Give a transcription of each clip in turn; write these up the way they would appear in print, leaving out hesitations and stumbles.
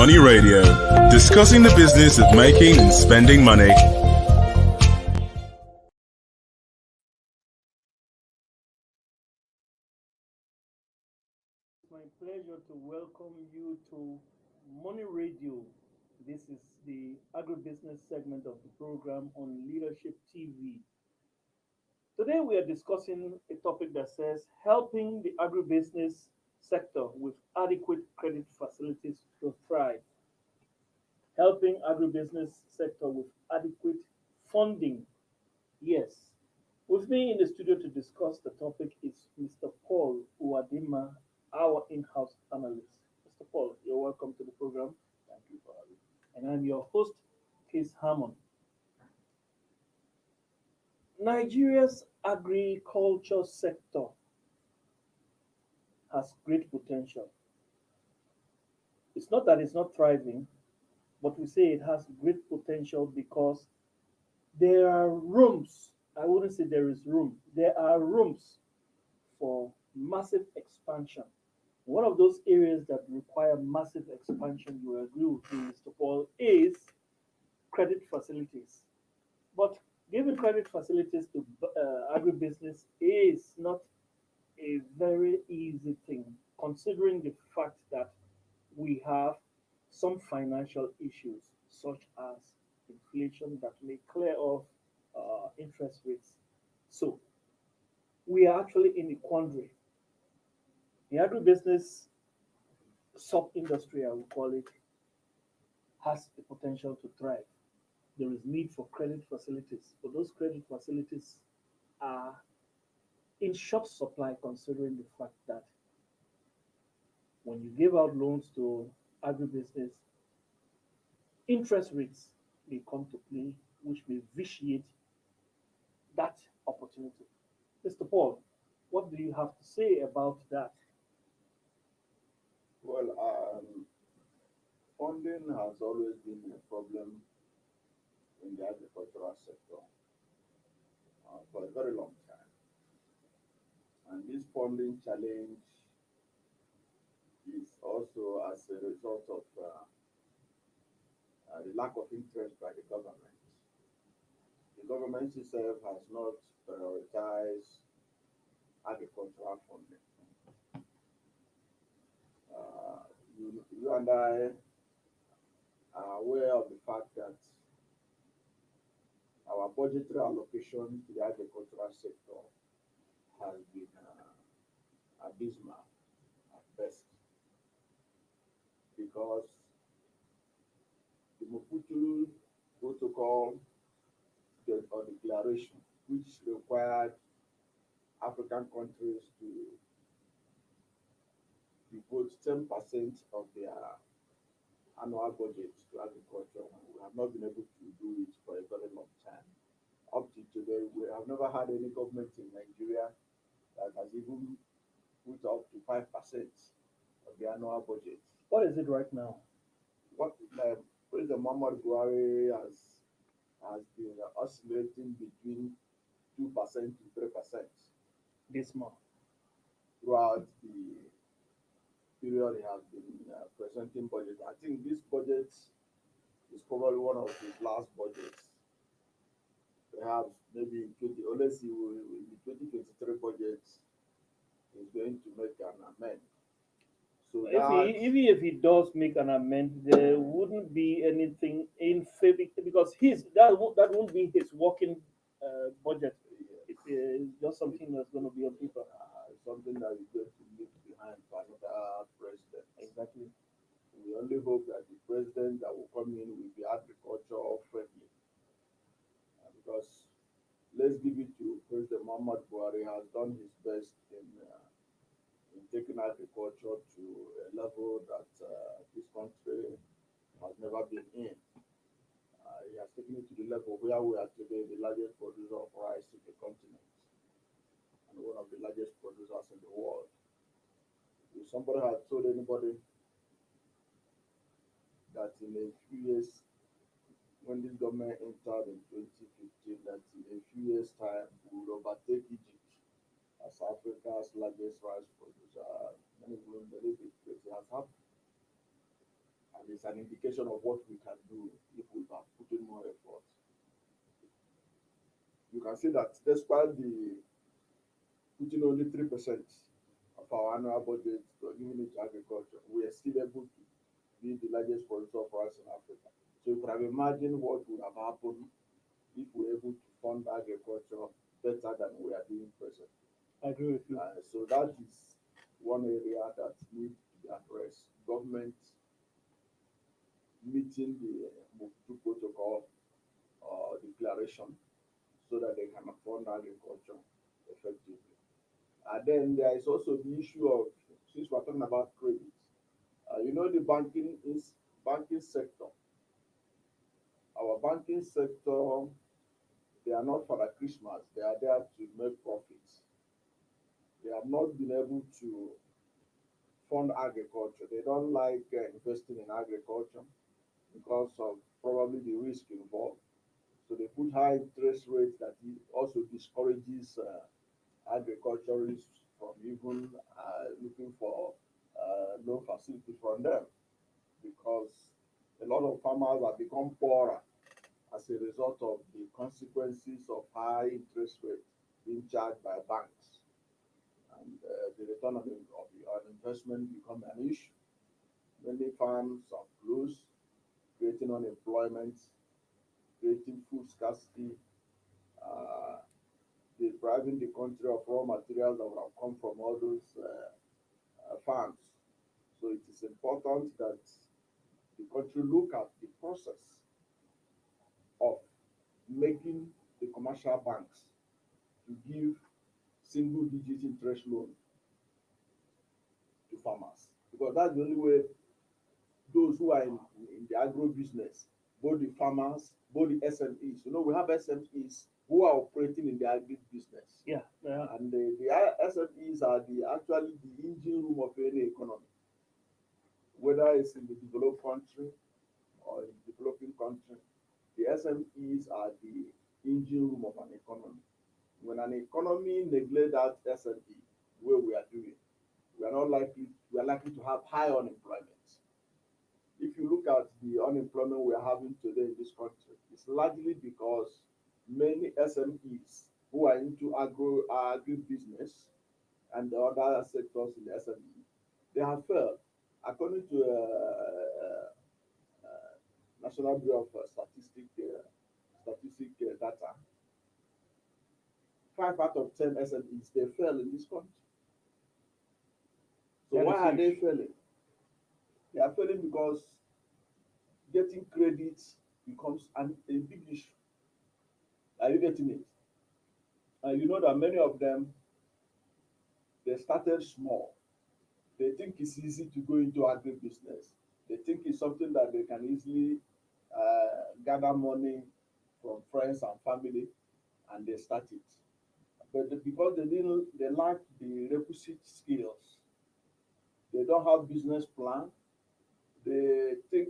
Money Radio, discussing the business of making and spending money. It's my pleasure to welcome you to Money Radio. This is the agribusiness segment of the program on Leadership TV. Today we are discussing a topic that says helping the agribusiness sector with adequate credit facilities to thrive. Helping agribusiness sector with adequate funding. Yes. With me in the studio to discuss the topic is Mr. Paul Uwadima, our in-house analyst. Mr. Paul, you're welcome to the program. Thank you for having me. And I'm your host, Case Hammond. Nigeria's agriculture sector has great potential. It's not that it's not thriving, but we say it has great potential because there are rooms. I wouldn't say there is room. There are rooms for massive expansion. One of those areas that require massive expansion, you agree with me, Mr. Paul, is credit facilities. But giving credit facilities to agribusiness is not a very easy thing, considering the fact that we have some financial issues, such as inflation that may clear off interest rates. So we are actually in a quandary. The agribusiness sub industry, I would call it, has the potential to thrive. There is need for credit facilities, but those credit facilities are in short supply, considering the fact that when you give out loans to agribusiness, interest rates may come to play, which may vitiate that opportunity. Mr. Paul, what do you have to say about that? Well, funding has always been a problem in the agricultural sector for a very long time. And this funding challenge is also as a result of the lack of interest by the government. The government itself has not prioritized agricultural funding. You and I are aware of the fact that our budgetary allocation to the agricultural sector has been abysmal at best because the Maputo Protocol or declaration, which required African countries to devote 10% of their annual budget to agriculture. We have not been able to do it for a very long time. Up to today, we have never had any government in Nigeria that has even put up to 5% of the annual budget. What is it right now? What President Muhammad Buhari has been oscillating between 2% to 3% This month. throughout the period he has been presenting budget. I think this budget is probably one of his last budgets. Perhaps maybe in 20, let's see, in the 2023 budget, he's going to make an amend. So Even if he does make an amendment, there wouldn't be anything in favor because that won't be his working budget. It's just something that's going to be on paper. Something that is going to leave behind for another president. Exactly. We only hope that the president that will come in will be agriculture friendly. Because let's give it to President Muhammad Buhari has done his best in taking agriculture to a level that this country has never been in. He has taken it to the level where we are today, the largest producer of rice in the continent and one of the largest producers in the world. If somebody had told anybody that in a few years, when this government entered in 2015, that in a few years' time we will overtake Egypt as Africa's largest rice producer, many wouldn't believe it, but it has happened. and it's an indication of what we can do if we are putting more effort. You can see that despite the putting only 3% of our annual budget to giving it to agriculture, we are still able to be the largest producer of rice in Africa. So you could have imagined what would have happened if we were able to fund agriculture better than we are doing presently. I agree with you. So that is one area that needs to be addressed. Government meeting the Mobutu Protocol declaration so that they can fund agriculture effectively. And then there is also the issue of, since we're talking about credit, the banking sector. Our banking sector, they are not for the Christmas. They are there to make profits. They have not been able to fund agriculture. They don't like investing in agriculture because of probably the risk involved. So they put high interest rates that also discourages agriculturists from even looking for loan facility from them, because a lot of farmers have become poorer as a result of the consequences of high interest rates being charged by banks, and the return on investment become an issue. Many farms are closed, creating unemployment, creating food scarcity, uh, depriving the country of raw materials that would have come from all those farms. So it is important that the country look at the process of making the commercial banks to give single digit interest loan to farmers, because that's the only way those who are in the agro business, both the farmers, both the SMEs. We have SMEs who are operating in the agri business. Yeah, yeah. And the SMEs are actually the engine room of any economy, whether it's in the developed country or in the developing country. The SMEs are the engine room of an economy. When an economy neglect that SME, where we are doing, we are likely to have high unemployment. If you look at the unemployment we are having today in this country, it's largely because many SMEs who are into agribusiness and the other sectors in the SME, they have failed. According to National Bureau of statistic data, 5 out of 10 SMEs they fail in this country. So That why is are they huge. failing? They are failing because getting credit becomes a big issue. Are you getting it? And you know that many of them, they started small. They think it's easy to go into agribusiness. They think it's something that they can easily gather money from friends and family, and they start it. But because they lack the requisite skills, they don't have business plan. They think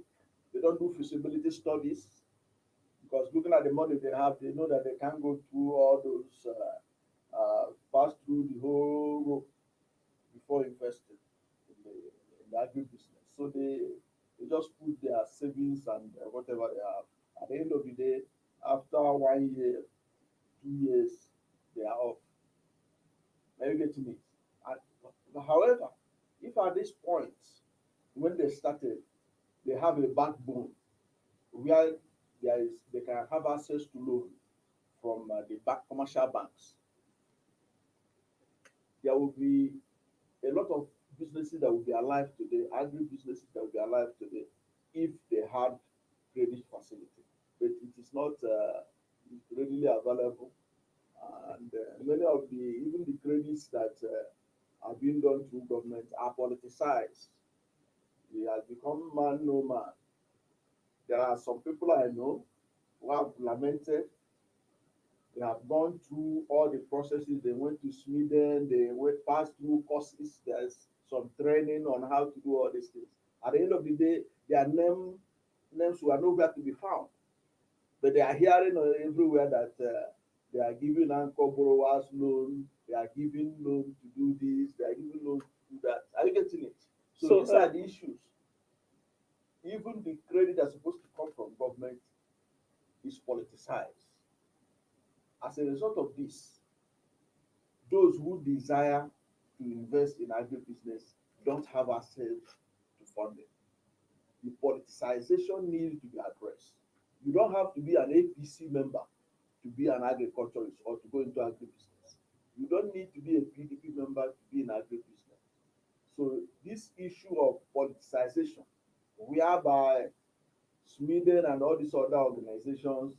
they don't do feasibility studies, because looking at the money they have, they know that they can't go through all those pass through the whole rope before investing in the agribusiness. So they just put their savings and whatever they have. At the end of the day, after 1 year, 2 years, they are off. Are you getting it? However, if at this point, when they started, they have a backbone where they can have access to loan from the commercial banks, there will be a lot of businesses that will be alive today, agri businesses that will be alive today, if they had credit facility. But it is not readily available, and many of the even the credits that are being done through government are politicized. It has become man no man. There are some people I know who have lamented. They have gone through all the processes. They went to Sweden. They went passed through courses. There's some training on how to do all these things. At the end of the day, their names were nowhere to be found. But they are hearing everywhere that they are giving anchor borrowers loan. They are giving loan to do this. They are giving loan to do that. Are you getting it? So So, these are the issues. even the credit that's supposed to come from government is politicized. As a result of this, those who desire to invest in agribusiness don't have access to funding. The politicization needs to be addressed. You don't have to be an APC member to be an agriculturist or to go into agribusiness. You don't need to be a PDP member to be in agribusiness. So this issue of politicization, whereby Sweden and all these other organizations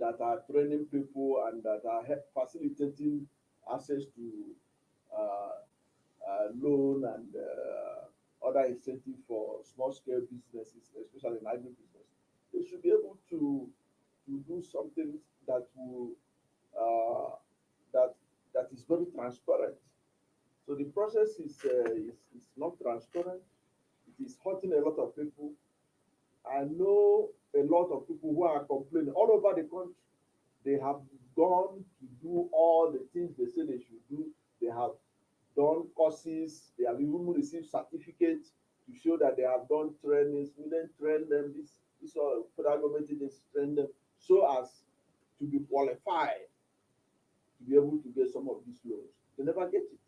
that are training people and that are facilitating access to uh, loan and other incentive for small scale businesses, especially in agribusiness, they should be able to do something that will uh, that that is very transparent. So the process is not transparent. It is hurting a lot of people. I know a lot of people who are complaining all over the country. They have gone to do all the things they say they should do. They have done courses. They have even received certificates to show that they have done trainings. We then train them. This all federal government agencies train them so as to be qualified to be able to get some of these loans. They never get it.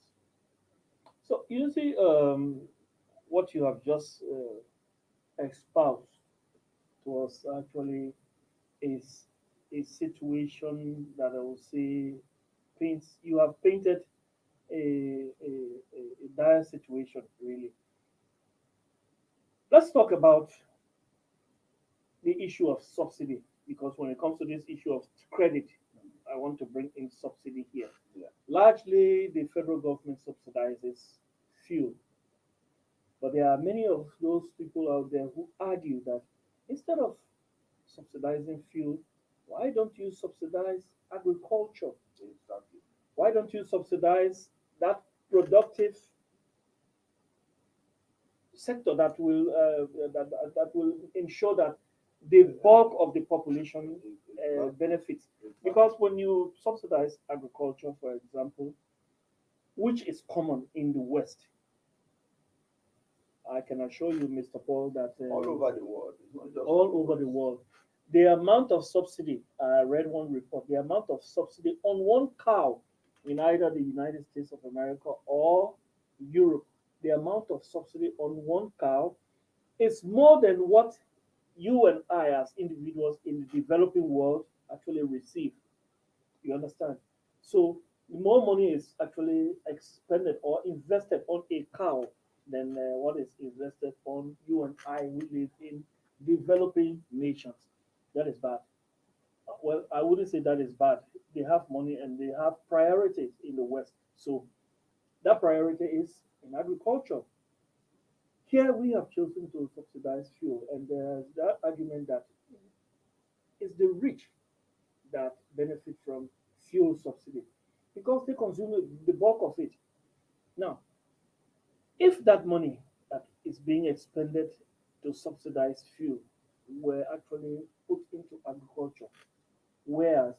So you see, what you have just espoused to us actually is a situation that I will say paints. You have painted a dire situation, really. Let's talk about the issue of subsidy, because when it comes to this issue of credit, I want to bring in subsidy here. Yeah. Largely, the federal government subsidizes fuel, but there are many of those people out there who argue that instead of subsidizing fuel, why don't you subsidize agriculture? Exactly. Why don't you subsidize that productive sector that will that will ensure that the bulk of the population benefits? Because when you subsidize agriculture, for example, which is common in the West, I can assure you, Mr. Paul, that All over the world. It's not just all over the world, the amount of subsidy, I read one report, the amount of subsidy on one cow in either the United States of America or Europe, the amount of subsidy on one cow is more than what you and I, as individuals in the developing world, actually receive. You understand? So more money is actually expended or invested on a cow than what is invested on you and I who live in developing nations. That is bad. Well, I wouldn't say that is bad. They have money and they have priorities in the West. So that priority is in agriculture. Here we have chosen to subsidize fuel, and there's that argument that it's the rich that benefit from fuel subsidy because they consume the bulk of it. Now, if that money that is being expended to subsidize fuel were actually put into agriculture, whereas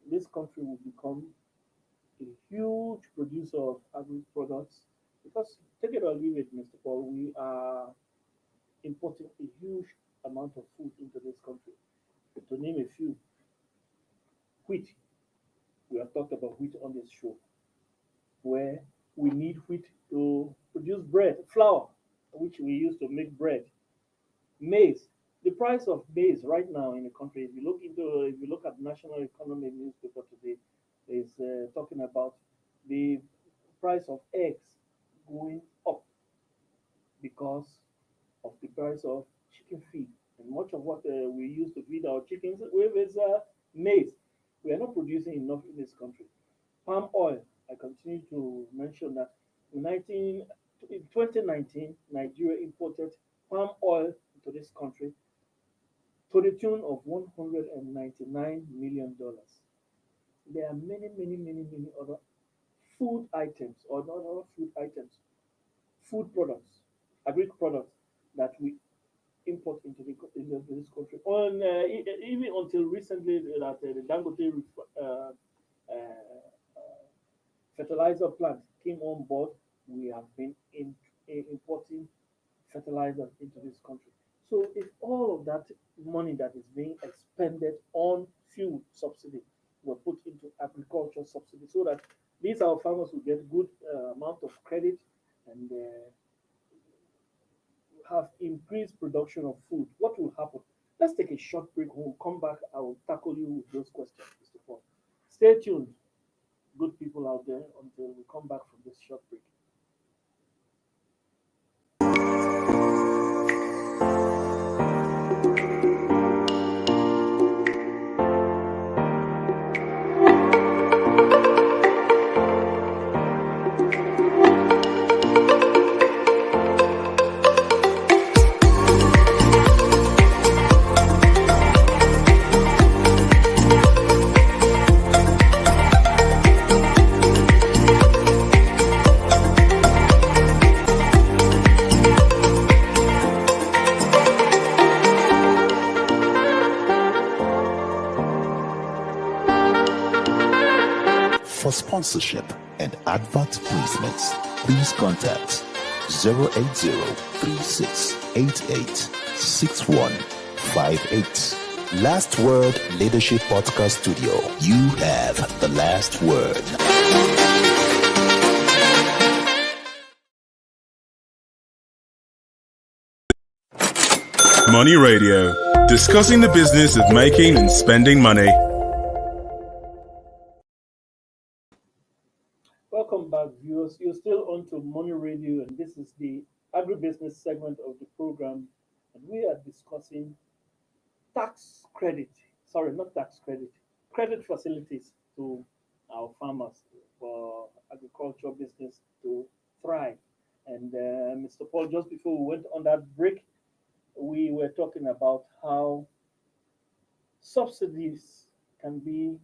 this country will become a huge producer of agri products, because take it or leave it, Mr. Paul, we are importing a huge amount of food into this country. To name a few, wheat. We have talked about wheat on this show, where we need wheat to produce bread, flour, which we use to make bread, maize. The price of maize right now in the country, if you look at National Economy newspaper today, is talking about the price of eggs going up because of the price of chicken feed. And much of what we use to feed our chickens with is maize. We are not producing enough in this country. Palm oil, I continue to mention that in 2019, Nigeria imported palm oil into this country to the tune of $199 million. There are many, many, many, many other food items, or not other food items, food products, agri products that we import into this country. Even until recently, that the Dangote uh, fertilizer plant came on board, we have been importing fertilizer into this country. So if all of that money that is being expended on fuel subsidy were put into agriculture subsidy, so that these our farmers will get good amount of credit and have increased production of food, what will happen? Let's take a short break. When we come back, I will tackle you with those questions, Mr. Paul. Stay tuned, good people out there, until we come back from this short break. For sponsorship and advert placements, please contact 080-3688-6158. Last Word Leadership Podcast Studio. You have the last word. Money Radio, discussing the business of making and spending money. Welcome back, viewers. You're still on to Money Radio, and this is the agribusiness segment of the program. And we are discussing tax credit. Sorry, not tax credit, credit facilities to our farmers for agricultural business to thrive. And Mr. Paul, just before we went on that break, we were talking about how subsidies can be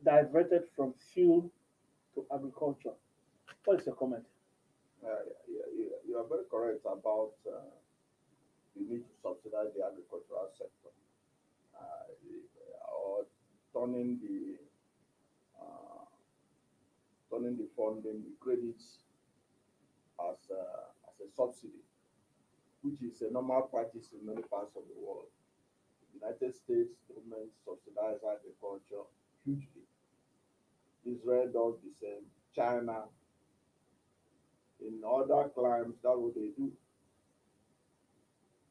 diverted from fuel to agriculture. What is your comment? You are very correct about the need to subsidize the agricultural sector, or turning the funding, the credits as a subsidy, which is a normal practice in many parts of the world. The United States government subsidize agriculture hugely. Israel does the same. China, in other climes, that's what they do.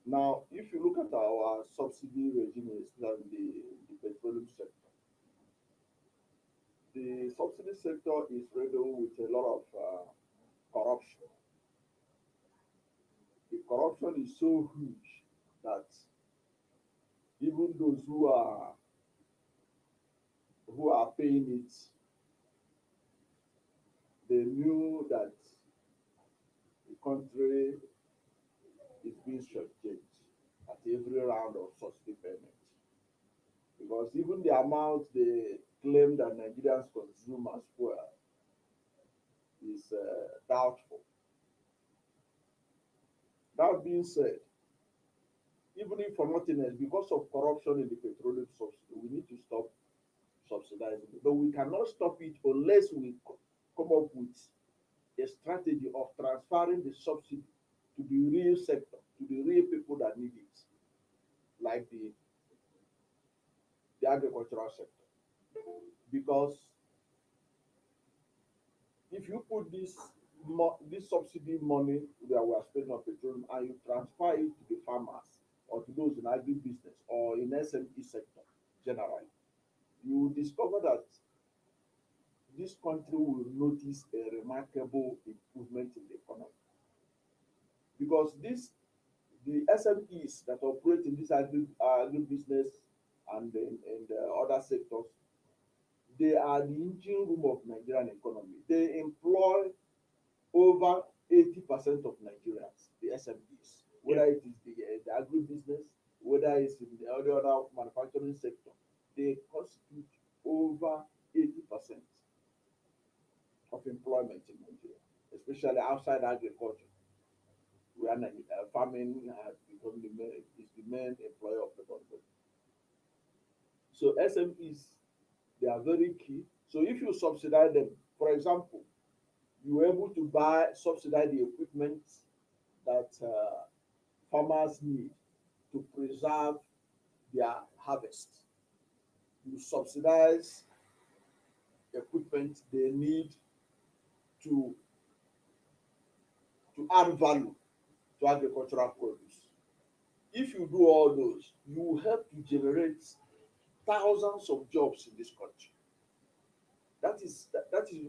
Now, if you look at our subsidy regime in the petroleum sector, the subsidy sector is riddled with a lot of corruption. The corruption is so huge that even those who are paying it, they knew that the country is being shortchanged at every round of subsidy payment. Because even the amount they claim that Nigerians consume as well is doubtful. That being said, even if for nothing else, because of corruption in the petroleum subsidy, we need to stop subsidizing it. But we cannot stop it unless we come up with a strategy of transferring the subsidy to the real sector, to the real people that need it, like the agricultural sector. Because if you put this subsidy money that we are spending on petroleum and you transfer it to the farmers or to those in agribusiness or in SME sector generally, you will discover that this country will notice a remarkable improvement in the economy. Because the SMEs that operate in this agribusiness and in the other sectors, they are the engine room of Nigerian economy. They employ over 80% of Nigerians, the SMEs, whether it is the agribusiness, whether it's in the other manufacturing sector, they constitute over 80% of employment in Nigeria, especially outside agriculture, where farming has become is the main employer of the country. So SMEs, they are very key. So if you subsidize them, for example, you were able to subsidize the equipment that farmers need to preserve their harvest. You subsidize equipment they need to add value to agricultural produce. If you do all those, you will help to generate thousands of jobs in this country. That is,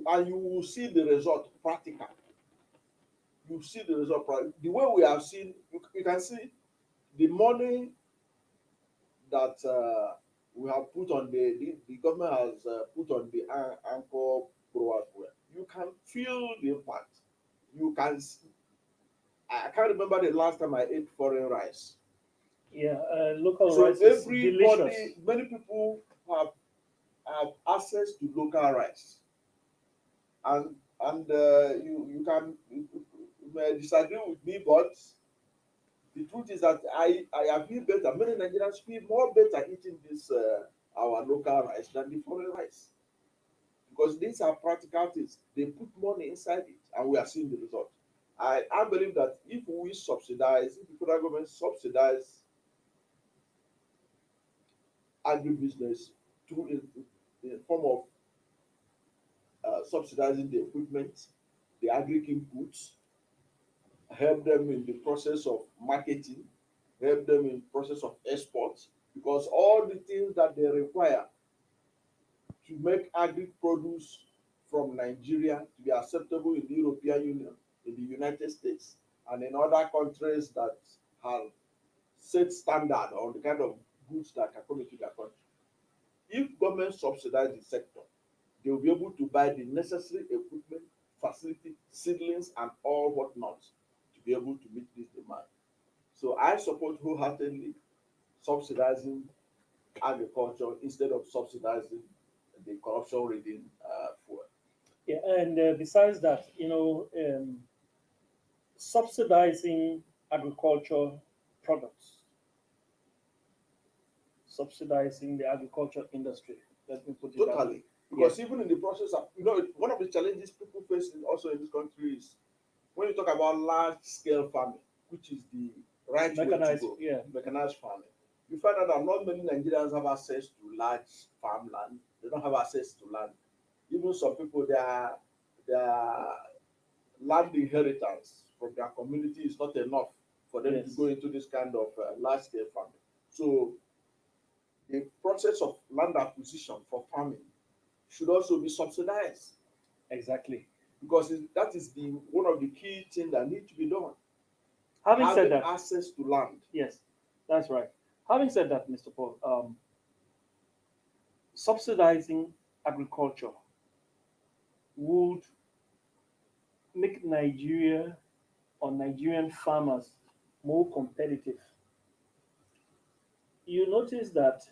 and you will see the result practical. You see the result practical. The way we have seen, you can see the money that we have put on the government has put on the anchor growers. You can feel the impact. You can. I can't remember the last time I ate foreign rice. Yeah, local So rice is delicious. many people have access to local rice, and you may disagree with me, but the truth is that I feel better. Many Nigerians feel more better eating this our local rice than the foreign rice, because these are practical things. They put money inside it, and we are seeing the result. I believe that if the federal government subsidize agribusiness through in form of subsidizing the equipment, the agri inputs, help them in the process of marketing, help them in process of export, because all the things that they require to make agri produce from Nigeria to be acceptable in the European Union, in the United States, and in other countries that have set standard on the kind of goods that can come into their country. If government subsidize the sector, they will be able to buy the necessary equipment, facility, seedlings, and all whatnot to be able to meet this demand. So I support wholeheartedly subsidizing agriculture instead of subsidizing the corruption-ridden fuel. Yeah, and besides that, subsidizing agriculture products, subsidizing the agriculture industry. Let me put it that way. Totally. Because even in the process of, one of the challenges people face also in this country is when you talk about large scale farming, which is the right way to Mechanized, go, yeah. mechanized farming, you find out that not many Nigerians have access to large farmland. They don't have access to land. Even some people, their land inheritance from their community is not enough for them to Yes. go into this kind of large scale farming. So the process of land acquisition for farming should also be subsidized, Exactly. because that is the one of the key things that need to be done. Having said Having that, access to land. yes, that's right. Having said that, Mr. Paul, subsidizing agriculture would make Nigeria or Nigerian farmers more competitive. You notice that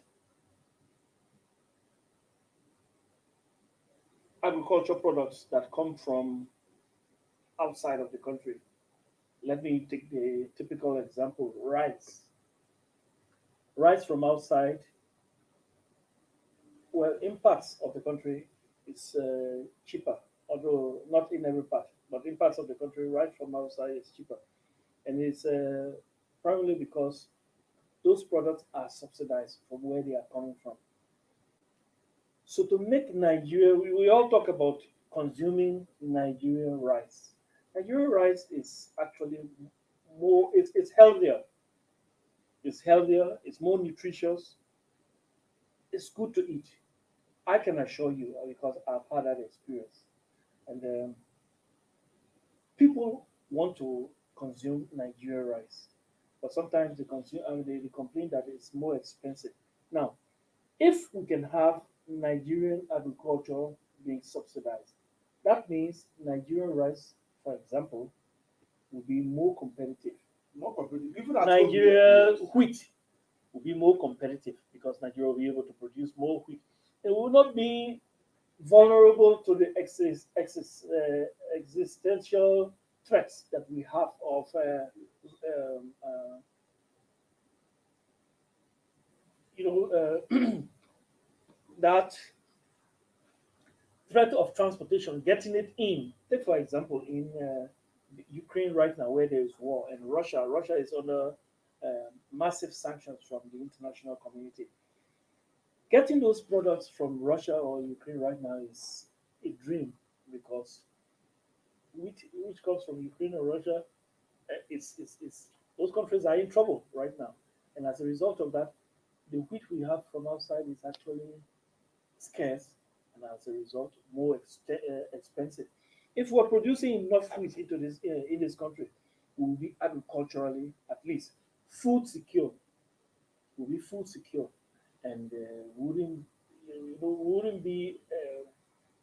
agriculture products that come from outside of the country, let me take the typical example, rice. Rice from outside, well, in parts of the country, it's cheaper, although not in every part, but in parts of the country, rice from outside is cheaper. And it's primarily because those products are subsidized from where they are coming from. So to make Nigeria, we all talk about consuming Nigerian rice. Nigerian rice is actually more, it's healthier. It's healthier, it's more nutritious, it's good to eat. I can assure you because I've had that experience. And people want to consume Nigerian rice, but sometimes they consume, they complain that it's more expensive. Now, if we can have Nigerian agriculture being subsidized, that means Nigerian rice, for example, will be more competitive. More competitive. Even at home, Nigeria yes. wheat will be more competitive because Nigeria will be able to produce more wheat. It will not be vulnerable to the existential threats that we have of that threat of transportation, getting it in. Take for example, in Ukraine right now, where there is war, and Russia is under massive sanctions from the international community. Getting those products from Russia or Ukraine right now is a dream because which comes from Ukraine or Russia, it's those countries are in trouble right now, and as a result of that, the wheat we have from outside is actually scarce, and as a result, more expensive. If we're producing enough wheat into this in this country, we'll be agriculturally at least food secure. We'll be food secure, and wouldn't be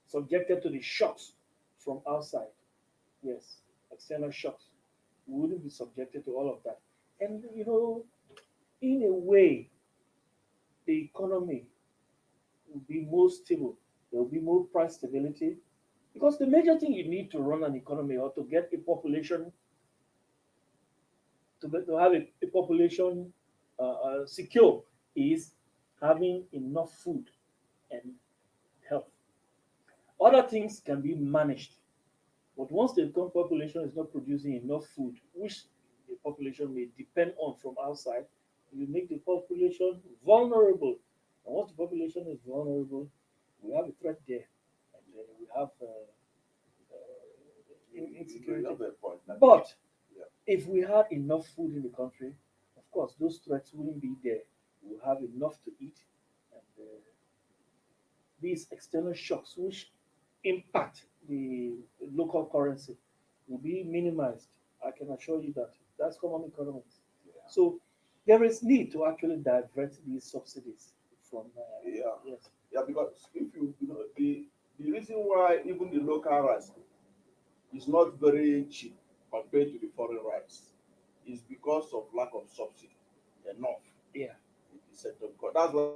subjected to the shocks from outside. Yes, external shocks. We wouldn't be subjected to all of that. And in a way, the economy will be more stable. There will be more price stability. Because the major thing you need to run an economy or to get a population, to have a population secure is having enough food and health. Other things can be managed. But once the population is not producing enough food, which the population may depend on from outside, you make the population vulnerable. And once the population is vulnerable, we have a threat there. And we have You have insecurity. a point. But Yeah. if we had enough food in the country, of course, those threats wouldn't be there. We'll have enough to eat. And these external shocks, which impact the local currency, will be minimized. I can assure you that. That's common economics. Yeah. So there is need to actually divert these subsidies from. Yeah. Yes. Yeah, because if the reason why even the local rice is not very cheap compared to the foreign rice is because of lack of subsidy enough Yeah. in the sector. Because that's why